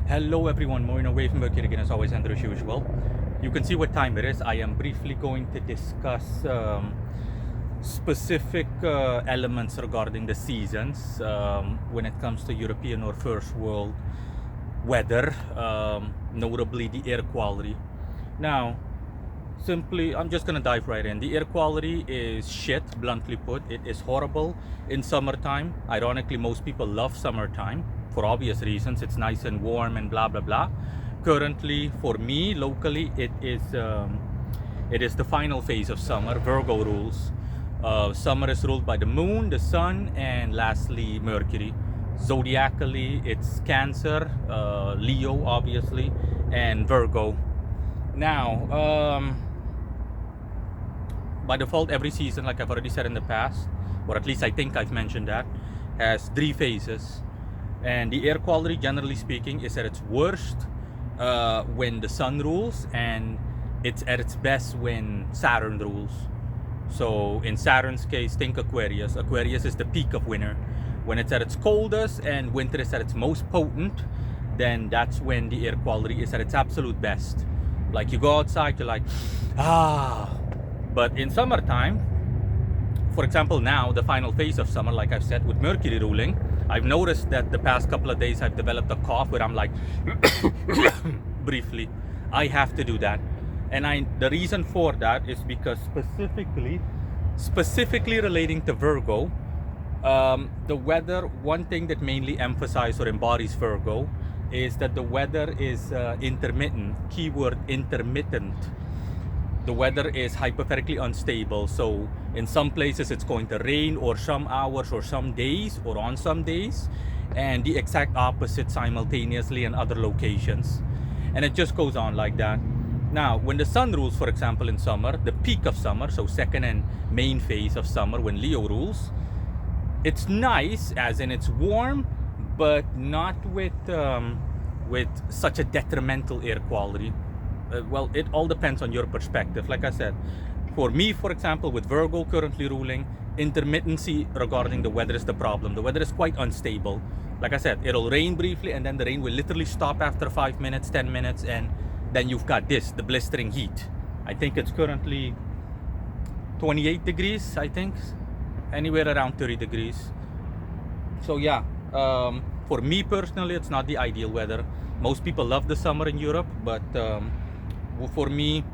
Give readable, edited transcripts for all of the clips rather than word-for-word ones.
Hello everyone, Moin away from Mercury again as always, and as usual. You can see what time it is. I am briefly going to discuss specific elements regarding the seasons when it comes to European or first world weather, notably the air quality. Now, simply, I'm just gonna dive right in. The air quality is shit, bluntly put. It is horrible in summertime. Ironically, most people love summertime for obvious reasons. It's nice and warm and blah blah blah. Currently, for me locally, it is the final phase of summer. Virgo rules. Summer is ruled by the moon, the sun, and lastly Mercury. Zodiacally, it's Cancer, Leo, obviously, and Virgo. Now, by default, every season, like I've already said in the past, or at least I think I've mentioned that, has three phases. And the air quality, generally speaking, is at its worst when the sun rules, and it's at its best when Saturn rules. So in Saturn's case, think Aquarius. Aquarius is the peak of winter. When it's at its coldest and winter is at its most potent, then that's when the air quality is at its absolute best. Like you go outside, you're like, ah. But in summertime, for example, now the final phase of summer, like I've said, with Mercury ruling, I've noticed that the past couple of days I've developed a cough where I'm like, briefly, I have to do that. And the reason for that is because specifically relating to Virgo, the weather, one thing that mainly emphasizes or embodies Virgo is that the weather is intermittent. Keyword intermittent. The weather is hypothetically unstable. So in some places it's going to rain or some hours or some days or on some days, and the exact opposite simultaneously in other locations. And it just goes on like that. Now, when the sun rules, for example, in summer, the peak of summer, so second and main phase of summer when Leo rules, it's nice, as in it's warm, but not with such a detrimental air quality. Well, it all depends on your perspective. Like I said, for me, for example, with Virgo currently ruling, intermittency regarding the weather is the problem. The weather is quite unstable. Like I said, it'll rain briefly and then the rain will literally stop after 5 minutes, 10 minutes, and then you've got the blistering heat. I think it's currently 28 degrees, I think, anywhere around 30 degrees. So yeah, for me personally, it's not the ideal weather. Most people love the summer in Europe, but for me,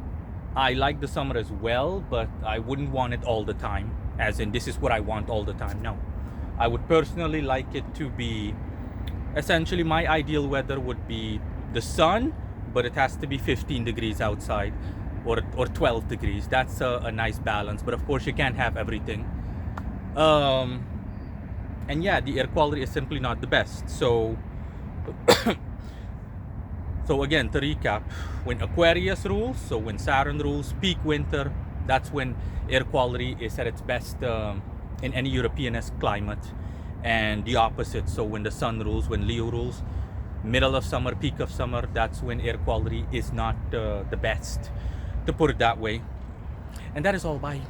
I like the summer as well, but I wouldn't want it all the time, as in this is what I want all the time. No, I would personally like it to be, essentially my ideal weather would be the sun, but it has to be 15 degrees outside or 12 degrees. That's a nice balance, but of course you can't have everything. And yeah, the air quality is simply not the best. So so again, to recap, when Aquarius rules, so when Saturn rules, peak winter, that's when air quality is at its best in any European-esque climate. And the opposite, so when the sun rules, when Leo rules, middle of summer, peak of summer, that's when air quality is not the best, to put it that way. And that is all. Bye.